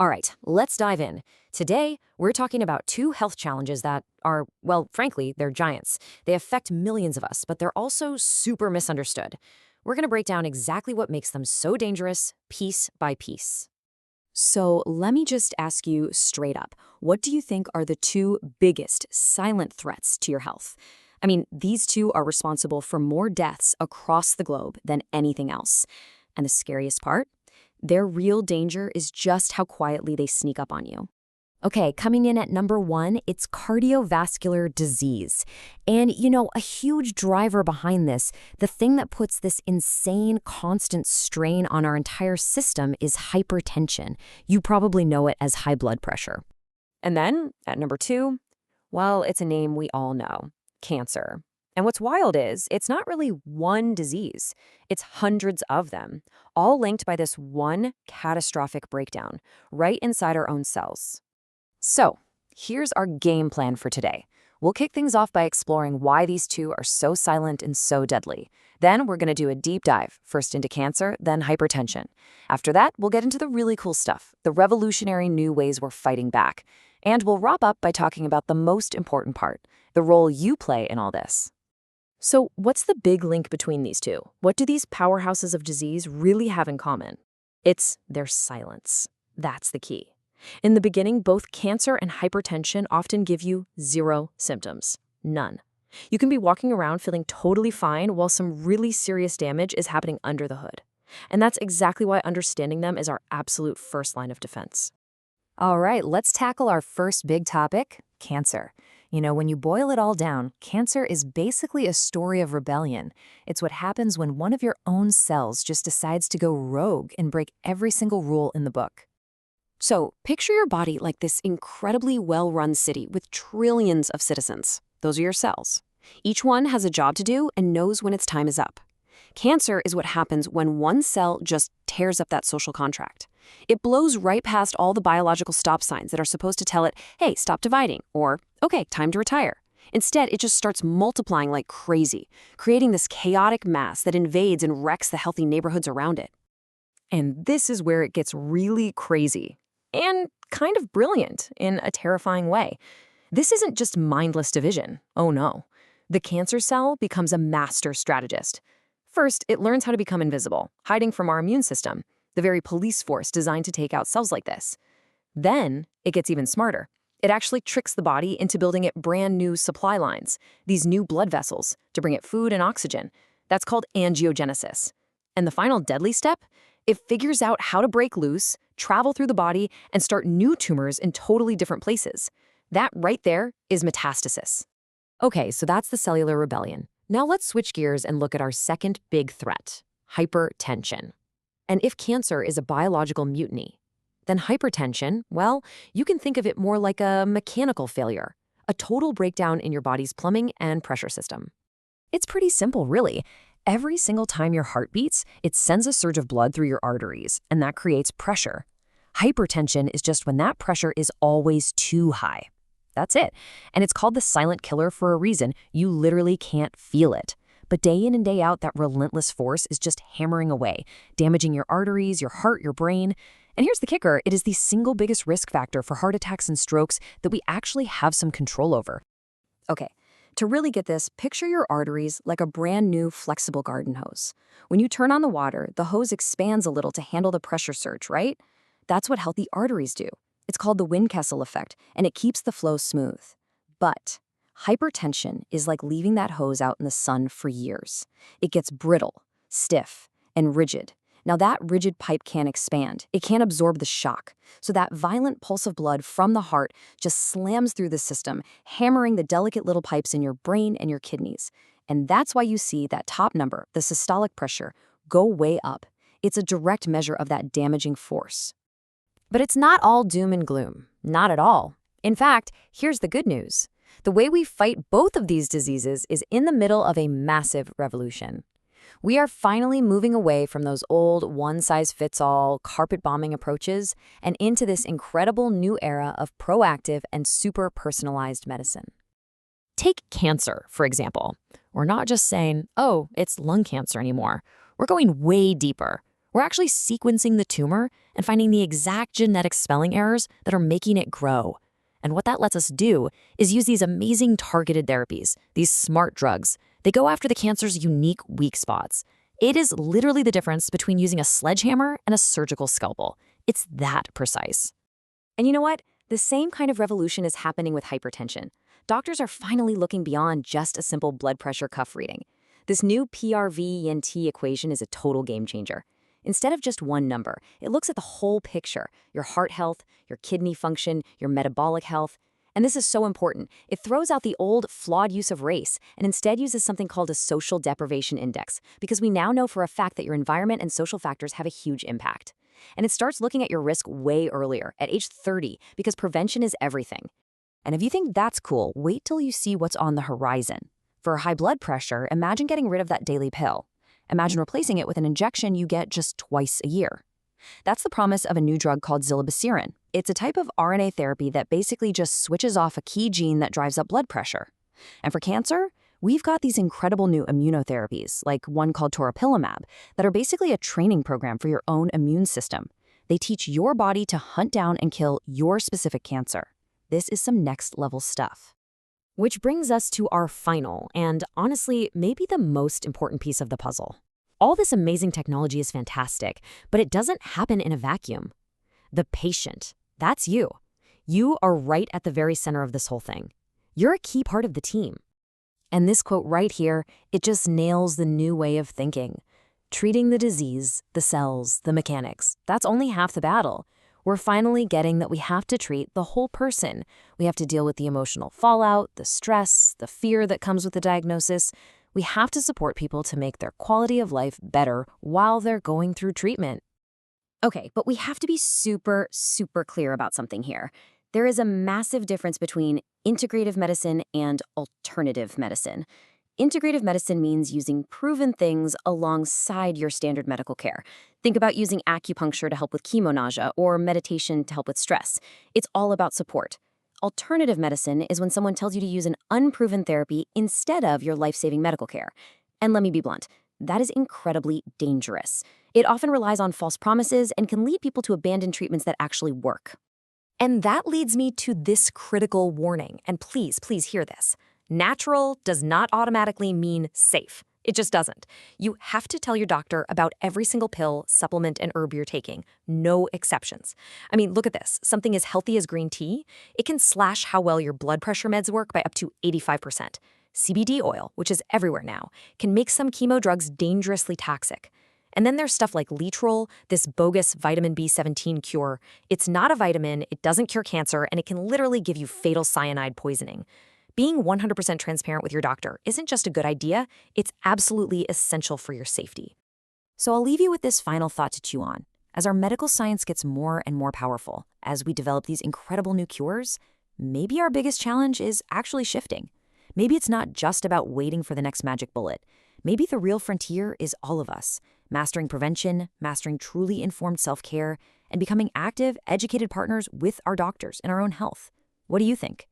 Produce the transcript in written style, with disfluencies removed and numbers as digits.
All right, let's dive in. Today, we're talking about two health challenges that are, well, frankly, they're giants. They affect millions of us, but they're also super misunderstood. We're going to break down exactly what makes them so dangerous, piece by piece. So let me just ask you straight up, what do you think are the two biggest silent threats to your health? I mean, these two are responsible for more deaths across the globe than anything else. And the scariest part? Their real danger is just how quietly they sneak up on you. Okay, coming in at number one, it's cardiovascular disease. And, a huge driver behind this, the thing that puts this insane, constant strain on our entire system is hypertension. You probably know it as high blood pressure. And then, at number two, well, it's a name we all know, cancer. And what's wild is, it's not really one disease. It's hundreds of them, all linked by this one catastrophic breakdown right inside our own cells. So, here's our game plan for today. We'll kick things off by exploring why these two are so silent and so deadly. Then we're going to do a deep dive, first into cancer, then hypertension. After that, we'll get into the really cool stuff, the revolutionary new ways we're fighting back. And we'll wrap up by talking about the most important part, the role you play in all this. So, what's the big link between these two? What do these powerhouses of disease really have in common? It's their silence. That's the key. In the beginning, both cancer and hypertension often give you zero symptoms. None. You can be walking around feeling totally fine while some really serious damage is happening under the hood. And that's exactly why understanding them is our absolute first line of defense. All right, let's tackle our first big topic, cancer. When you boil it all down, cancer is basically a story of rebellion. It's what happens when one of your own cells just decides to go rogue and break every single rule in the book. So, picture your body like this incredibly well-run city with trillions of citizens. Those are your cells. Each one has a job to do and knows when its time is up. Cancer is what happens when one cell just tears up that social contract. It blows right past all the biological stop signs that are supposed to tell it, hey, stop dividing, or, okay, time to retire. Instead, it just starts multiplying like crazy, creating this chaotic mass that invades and wrecks the healthy neighborhoods around it. And this is where it gets really crazy. And kind of brilliant in a terrifying way. This isn't just mindless division. Oh no. The cancer cell becomes a master strategist. First, it learns how to become invisible, hiding from our immune system, the very police force designed to take out cells like this. Then, it gets even smarter. It actually tricks the body into building it brand new supply lines, these new blood vessels, to bring it food and oxygen. That's called angiogenesis. And the final deadly step? It figures out how to break loose, travel through the body, and start new tumors in totally different places. That right there is metastasis. Okay, so that's the cellular rebellion. Now let's switch gears and look at our second big threat, hypertension. And if cancer is a biological mutiny, then hypertension, well, you can think of it more like a mechanical failure, a total breakdown in your body's plumbing and pressure system. It's pretty simple, really. Every single time your heart beats, it sends a surge of blood through your arteries, and that creates pressure. Hypertension is just when that pressure is always too high. That's it. And it's called the silent killer for a reason. You literally can't feel it. But day in and day out, that relentless force is just hammering away, damaging your arteries, your heart, your brain. And here's the kicker, it is the single biggest risk factor for heart attacks and strokes that we actually have some control over. Okay. To really get this, picture your arteries like a brand new flexible garden hose. When you turn on the water, the hose expands a little to handle the pressure surge, right? That's what healthy arteries do. It's called the Windkessel effect, and it keeps the flow smooth. But hypertension is like leaving that hose out in the sun for years. It gets brittle, stiff, and rigid. Now that rigid pipe can't expand. It can't absorb the shock. So that violent pulse of blood from the heart just slams through the system, hammering the delicate little pipes in your brain and your kidneys. And that's why you see that top number, the systolic pressure, go way up. It's a direct measure of that damaging force. But it's not all doom and gloom. Not at all. In fact, here's the good news. The way we fight both of these diseases is in the middle of a massive revolution. We are finally moving away from those old one-size-fits-all carpet-bombing approaches and into this incredible new era of proactive and super personalized medicine. Take cancer, for example. We're not just saying, oh, it's lung cancer anymore. We're going way deeper. We're actually sequencing the tumor and finding the exact genetic spelling errors that are making it grow. And what that lets us do is use these amazing targeted therapies, these smart drugs. They go after the cancer's unique weak spots. It is literally the difference between using a sledgehammer and a surgical scalpel. It's that precise. And you know what? The same kind of revolution is happening with hypertension. Doctors are finally looking beyond just a simple blood pressure cuff reading. This new PRV-ENT equation is a total game changer. Instead of just one number, it looks at the whole picture, your heart health, your kidney function, your metabolic health. And this is so important. It throws out the old, flawed use of race and instead uses something called a social deprivation index, because we now know for a fact that your environment and social factors have a huge impact. And it starts looking at your risk way earlier, at age 30, because prevention is everything. And if you think that's cool, wait till you see what's on the horizon. For high blood pressure, imagine getting rid of that daily pill. Imagine replacing it with an injection you get just twice a year. That's the promise of a new drug called zilebesiran. It's a type of RNA therapy that basically just switches off a key gene that drives up blood pressure. And for cancer, we've got these incredible new immunotherapies, like one called toripalimab, that are basically a training program for your own immune system. They teach your body to hunt down and kill your specific cancer. This is some next-level stuff. Which brings us to our final, and honestly, maybe the most important piece of the puzzle. All this amazing technology is fantastic, but it doesn't happen in a vacuum. The patient, that's you. You are right at the very center of this whole thing. You're a key part of the team. And this quote right here, it just nails the new way of thinking. Treating the disease, the cells, the mechanics, that's only half the battle. We're finally getting that we have to treat the whole person. We have to deal with the emotional fallout, the stress, the fear that comes with the diagnosis. We have to support people to make their quality of life better while they're going through treatment. Okay, but we have to be super, super clear about something here. There is a massive difference between integrative medicine and alternative medicine. Integrative medicine means using proven things alongside your standard medical care. Think about using acupuncture to help with chemonausea or meditation to help with stress. It's all about support. Alternative medicine is when someone tells you to use an unproven therapy instead of your life-saving medical care. And let me be blunt, that is incredibly dangerous. It often relies on false promises and can lead people to abandon treatments that actually work. And that leads me to this critical warning, and please, please hear this. Natural does not automatically mean safe. It just doesn't. You have to tell your doctor about every single pill, supplement, and herb you're taking. No exceptions. I mean, look at this. Something as healthy as green tea, it can slash how well your blood pressure meds work by up to 85%. CBD oil, which is everywhere now, can make some chemo drugs dangerously toxic. And then there's stuff like Letrol, this bogus vitamin B17 cure. It's not a vitamin, it doesn't cure cancer, and it can literally give you fatal cyanide poisoning. Being 100% transparent with your doctor isn't just a good idea, it's absolutely essential for your safety. So I'll leave you with this final thought to chew on. As our medical science gets more and more powerful, as we develop these incredible new cures, maybe our biggest challenge is actually shifting. Maybe it's not just about waiting for the next magic bullet. Maybe the real frontier is all of us, mastering prevention, mastering truly informed self-care, and becoming active, educated partners with our doctors in our own health. What do you think?